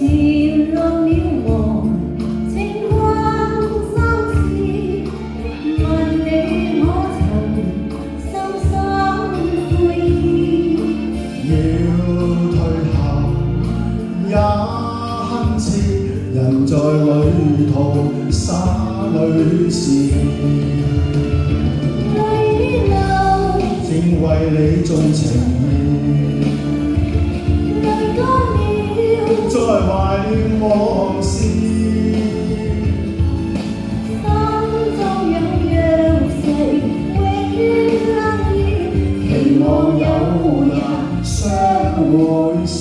前浪渺茫，情關心事，問你可曾深深悔意？要退後也懇切，人在旅途灑淚時，淚流正為你種情意。淚乾了，再懷念往事，心中有若石，永遠冷熱，期望有日相會時。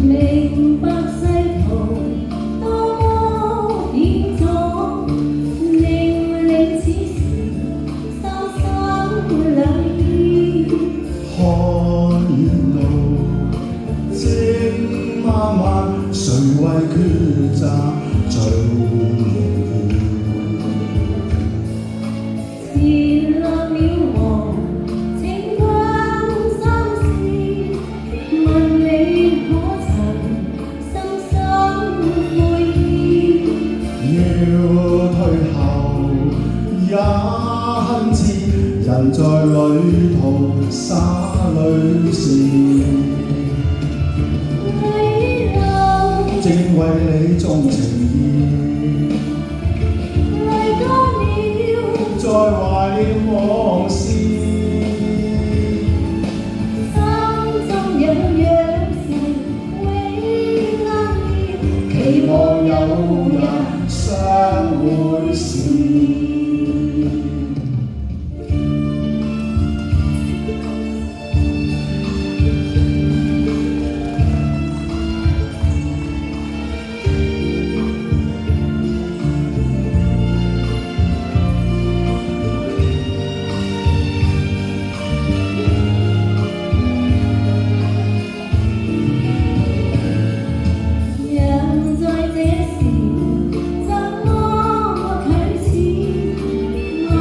明白世途多麼險阻，令你此時深深兩意。看遠路正漫漫，誰為抉擇最容易？前浪渺茫，情關心事，問你可曾深深悔意？要退後也懇切，人在旅途灑淚時，淚流正為你種情意。淚乾了，再懷念往事，心中有若石，永冷熱，期望有日相會時。人在這時怎麼啟齒？萬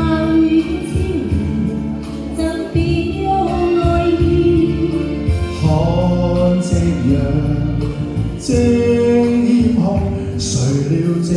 語千言怎表愛意？看夕陽正豔紅，誰料靜